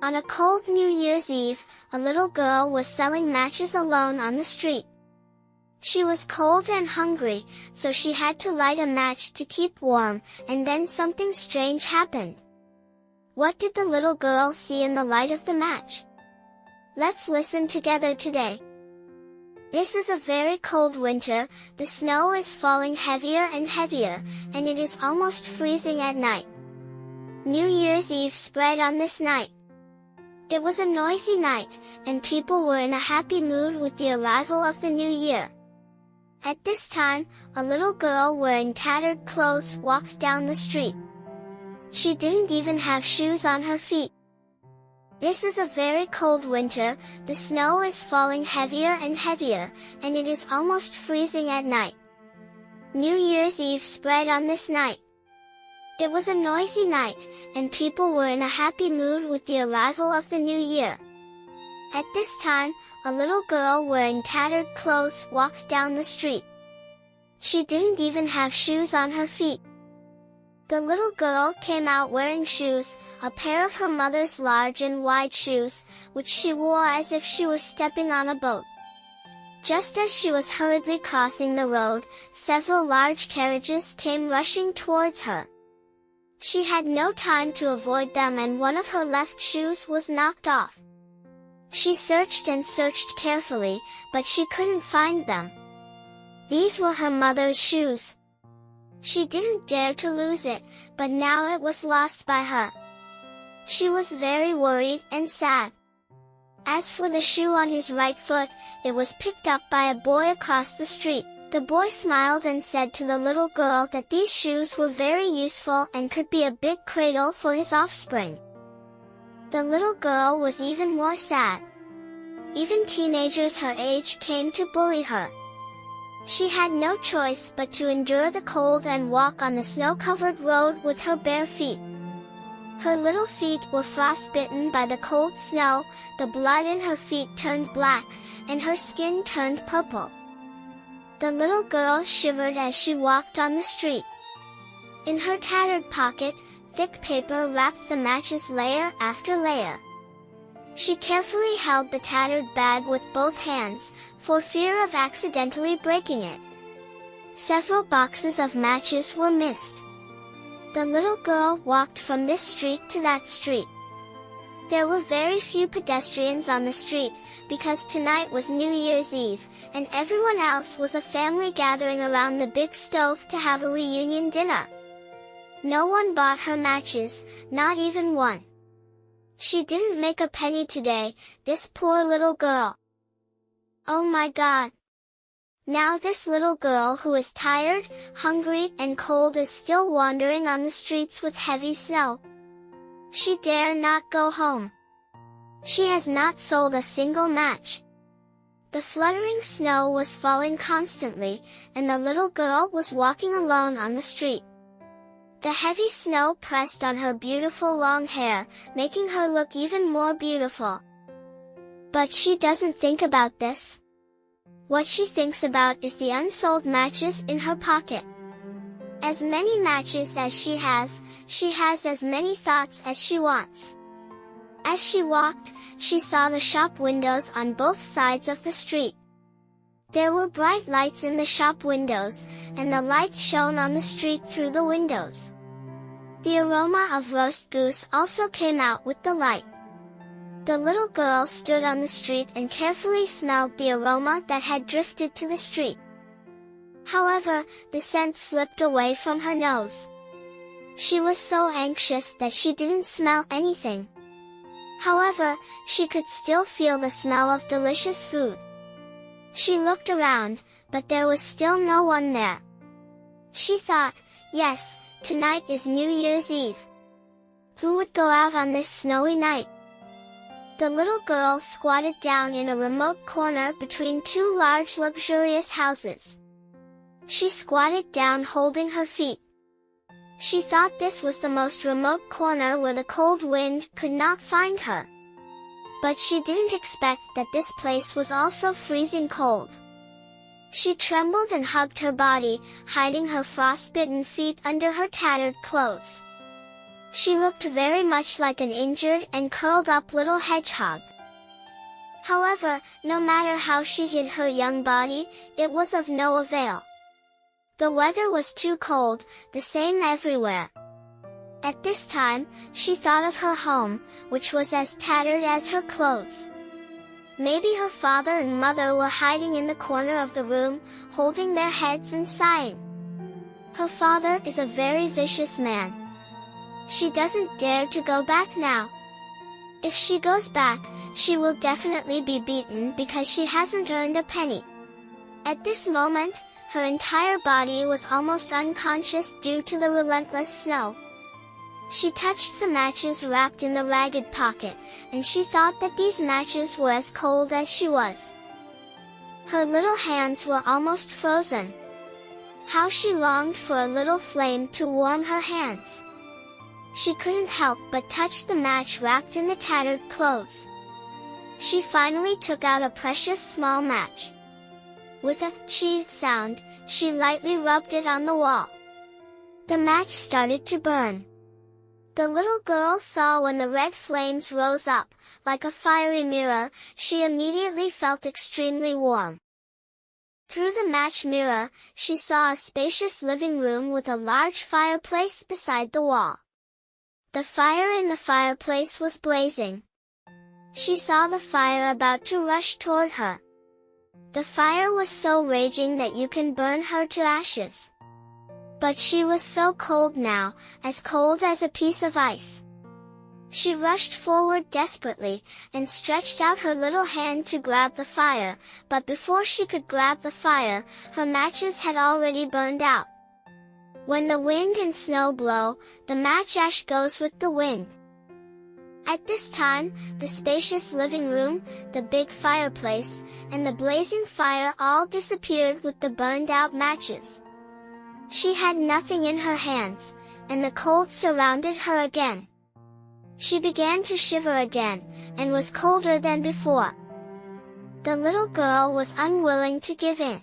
On a cold New Year's Eve, a little girl was selling matches alone on the street. She was cold and hungry, so she had to light a match to keep warm, and then something strange happened. What did the little girl see in the light of the match? Let's listen together today. This is a very cold winter, the snow is falling heavier and heavier, and it is almost freezing at night. New Year's Eve spread on this night. It was a noisy night, and people were in a happy mood with the arrival of the new year. At this time, a little girl wearing tattered clothes walked down the street. She didn't even have shoes on her feet. This is a very cold winter, the snow is falling heavier and heavier, and it is almost freezing at night. New Year's Eve spread on this night. It was a noisy night, and people were in a happy mood with the arrival of the new year. At this time, a little girl wearing tattered clothes walked down the street. She didn't even have shoes on her feet. The little girl came out wearing shoes, a pair of her mother's large and wide shoes, which she wore as if she were stepping on a boat. Just as she was hurriedly crossing the road, several large carriages came rushing towards her. She had no time to avoid them, and one of her left shoes was knocked off. She searched and searched carefully, but she couldn't find them. These were her mother's shoes. She didn't dare to lose it, but now it was lost by her. She was very worried and sad. As for the shoe on his right foot, it was picked up by a boy across the street. The boy smiled and said to the little girl that these shoes were very useful and could be a big cradle for his offspring. The little girl was even more sad. Even teenagers her age came to bully her. She had no choice but to endure the cold and walk on the snow-covered road with her bare feet. Her little feet were frostbitten by the cold snow, the blood in her feet turned black, and her skin turned purple. The little girl shivered as she walked on the street. In her tattered pocket, thick paper wrapped the matches layer after layer. She carefully held the tattered bag with both hands, for fear of accidentally breaking it. Several boxes of matches were missed. The little girl walked from this street to that street. There were very few pedestrians on the street, because tonight was New Year's Eve, and everyone else was a family gathering around the big stove to have a reunion dinner. No one bought her matches, not even one. She didn't make a penny today, this poor little girl. Oh my God! Now this little girl who is tired, hungry, and cold is still wandering on the streets with heavy snow. She dare not go home. She has not sold a single match. The fluttering snow was falling constantly, and the little girl was walking alone on the street. The heavy snow pressed on her beautiful long hair, making her look even more beautiful. But she doesn't think about this. What she thinks about is the unsold matches in her pocket. As many matches as she has as many thoughts as she wants. As she walked, she saw the shop windows on both sides of the street. There were bright lights in the shop windows, and the lights shone on the street through the windows. The aroma of roast goose also came out with the light. The little girl stood on the street and carefully smelled the aroma that had drifted to the street. However, the scent slipped away from her nose. She was so anxious that she didn't smell anything. However, she could still feel the smell of delicious food. She looked around, but there was still no one there. She thought, yes, tonight is New Year's Eve. Who would go out on this snowy night? The little girl squatted down in a remote corner between two large luxurious houses. She squatted down holding her feet. She thought this was the most remote corner where the cold wind could not find her. But she didn't expect that this place was also freezing cold. She trembled and hugged her body, hiding her frostbitten feet under her tattered clothes. She looked very much like an injured and curled up little hedgehog. However, no matter how she hid her young body, it was of no avail. The weather was too cold, the same everywhere. At this time, she thought of her home, which was as tattered as her clothes. Maybe her father and mother were hiding in the corner of the room, holding their heads and sighing. Her father is a very vicious man. She doesn't dare to go back now. If she goes back, she will definitely be beaten because she hasn't earned a penny. At this moment, her entire body was almost unconscious due to the relentless snow. She touched the matches wrapped in the ragged pocket, and she thought that these matches were as cold as she was. Her little hands were almost frozen. How she longed for a little flame to warm her hands. She couldn't help but touch the match wrapped in the tattered clothes. She finally took out a precious small match. With a "chee" sound, she lightly rubbed it on the wall. The match started to burn. The little girl saw when the red flames rose up, like a fiery mirror. She immediately felt extremely warm. Through the match mirror, she saw a spacious living room with a large fireplace beside the wall. The fire in the fireplace was blazing. She saw the fire about to rush toward her. The fire was so raging that you can burn her to ashes. But she was so cold now, as cold as a piece of ice. She rushed forward desperately, and stretched out her little hand to grab the fire, but before she could grab the fire, her matches had already burned out. When the wind and snow blow, the match ash goes with the wind. At this time, the spacious living room, the big fireplace, and the blazing fire all disappeared with the burned-out matches. She had nothing in her hands, and the cold surrounded her again. She began to shiver again, and was colder than before. The little girl was unwilling to give in.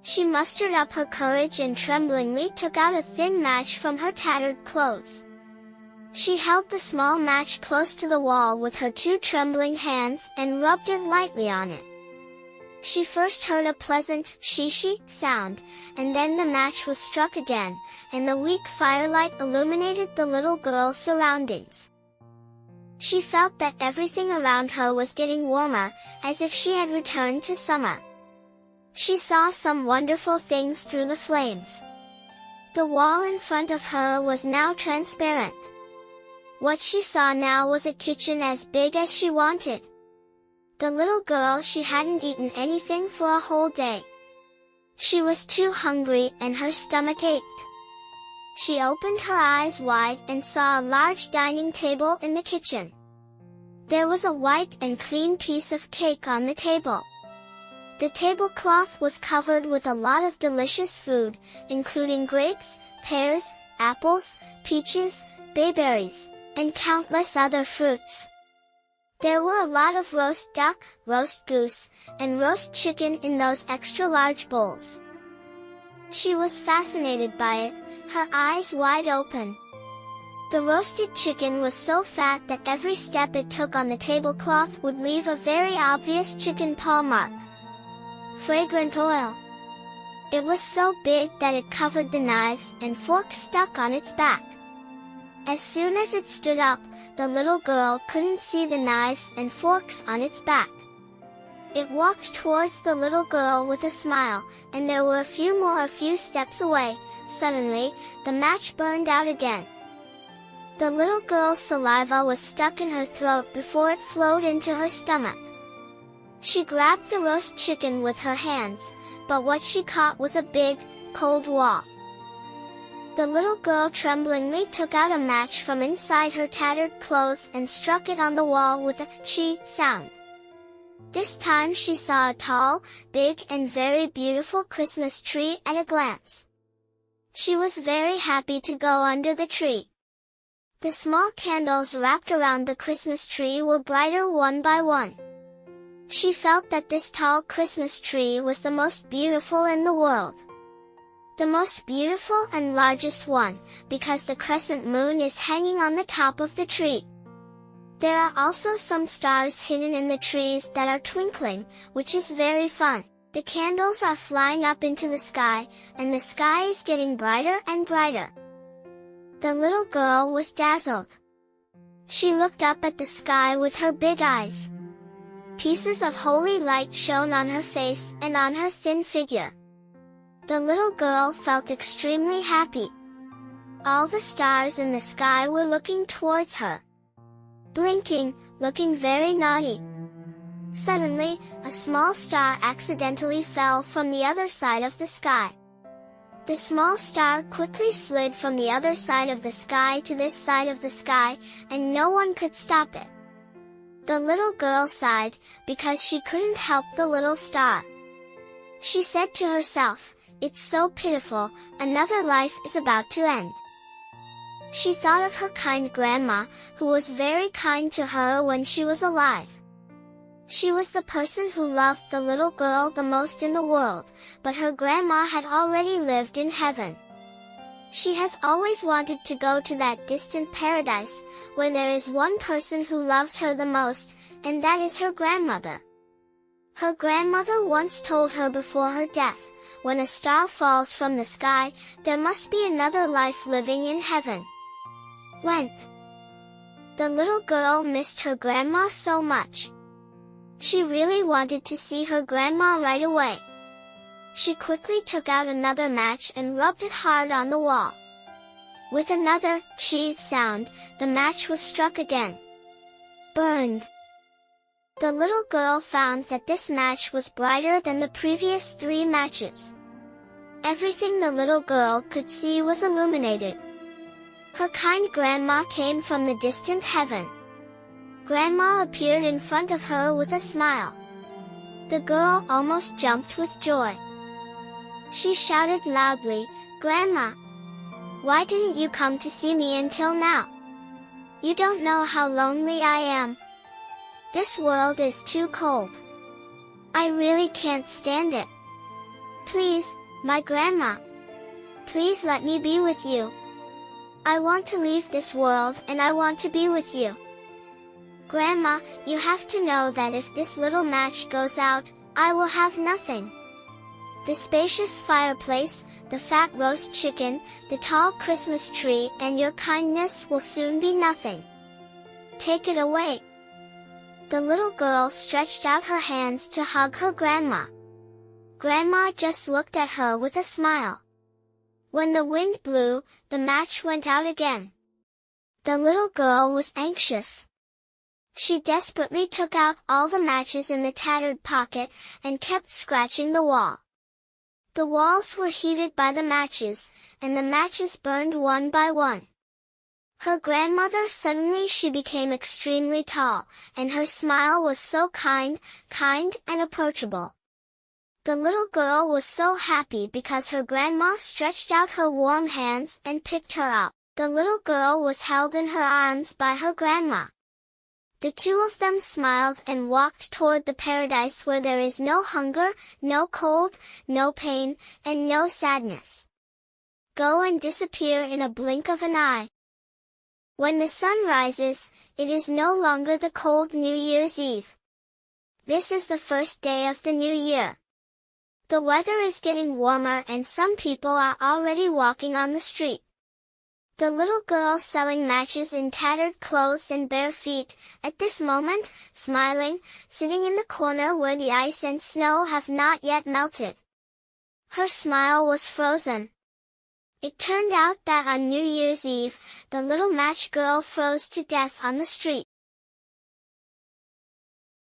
She mustered up her courage and tremblingly took out a thin match from her tattered clothes. She held the small match close to the wall with her two trembling hands and rubbed it lightly on it. She first heard a pleasant "shee" sound, and then the match was struck again, and the weak firelight illuminated the little girl's surroundings. She felt that everything around her was getting warmer, as if she had returned to summer. She saw some wonderful things through the flames. The wall in front of her was now transparent. What she saw now was a kitchen as big as she wanted. The little girl, she hadn't eaten anything for a whole day. She was too hungry and her stomach ached. She opened her eyes wide and saw a large dining table in the kitchen. There was a white and clean piece of cake on the table. The tablecloth was covered with a lot of delicious food, including grapes, pears, apples, peaches, bayberries, and countless other fruits. There were a lot of roast duck, roast goose, and roast chicken in those extra large bowls. She was fascinated by it, her eyes wide open. The roasted chicken was so fat that every step it took on the tablecloth would leave a very obvious chicken paw mark. Fragrant oil. It was so big that it covered the knives and forks stuck on its back. As soon as it stood up, the little girl couldn't see the knives and forks on its back. It walked towards the little girl with a smile, and there were a few steps away. Suddenly, the match burned out again. The little girl's saliva was stuck in her throat before it flowed into her stomach. She grabbed the roast chicken with her hands, but what she caught was a big, cold wall. The little girl tremblingly took out a match from inside her tattered clothes and struck it on the wall with a "chee" sound. This time she saw a tall, big and very beautiful Christmas tree at a glance. She was very happy to go under the tree. The small candles wrapped around the Christmas tree were brighter one by one. She felt that this tall Christmas tree was the most beautiful in the world. The most beautiful and largest one, because the crescent moon is hanging on the top of the tree. There are also some stars hidden in the trees that are twinkling, which is very fun. The candles are flying up into the sky, and the sky is getting brighter and brighter. The little girl was dazzled. She looked up at the sky with her big eyes. Pieces of holy light shone on her face and on her thin figure. The little girl felt extremely happy. All the stars in the sky were looking towards her. Blinking, looking very naughty. Suddenly, a small star accidentally fell from the other side of the sky. The small star quickly slid from the other side of the sky to this side of the sky, and no one could stop it. The little girl sighed, because she couldn't help the little star. She said to herself, "It's so pitiful, another life is about to end." She thought of her kind grandma, who was very kind to her when she was alive. She was the person who loved the little girl the most in the world, but her grandma had already lived in heaven. She has always wanted to go to that distant paradise, where there is one person who loves her the most, and that is her grandmother. Her grandmother once told her before her death, when a star falls from the sky, there must be another life living in heaven. Went. The little girl missed her grandma so much. She really wanted to see her grandma right away. She quickly took out another match and rubbed it hard on the wall. With another "chee" sound, the match was struck again. Burned. The little girl found that this match was brighter than the previous 3 matches. Everything the little girl could see was illuminated. Her kind grandma came from the distant heaven. Grandma appeared in front of her with a smile. The girl almost jumped with joy. She shouted loudly, "Grandma! Why didn't you come to see me until now? You don't know how lonely I am. This world is too cold. I really can't stand it. Please, my grandma. Please let me be with you. I want to leave this world and I want to be with you. Grandma, you have to know that if this little match goes out, I will have nothing. The spacious fireplace, the fat roast chicken, the tall Christmas tree, and your kindness will soon be nothing. Take it away." The little girl stretched out her hands to hug her grandma. Grandma just looked at her with a smile. When the wind blew, the match went out again. The little girl was anxious. She desperately took out all the matches in the tattered pocket, and kept scratching the wall. The walls were heated by the matches, and the matches burned one by one. Her grandmother suddenly she became extremely tall, and her smile was so kind and approachable. The little girl was so happy because her grandma stretched out her warm hands and picked her up. The little girl was held in her arms by her grandma. The 2 of them smiled and walked toward the paradise where there is no hunger, no cold, no pain, and no sadness. Go and disappear in a blink of an eye. When the sun rises, it is no longer the cold New Year's Eve. This is the first day of the new year. The weather is getting warmer and some people are already walking on the street. The little girl selling matches in tattered clothes and bare feet, at this moment, smiling, sitting in the corner where the ice and snow have not yet melted. Her smile was frozen. It turned out that on New Year's Eve, the little match girl froze to death on the street.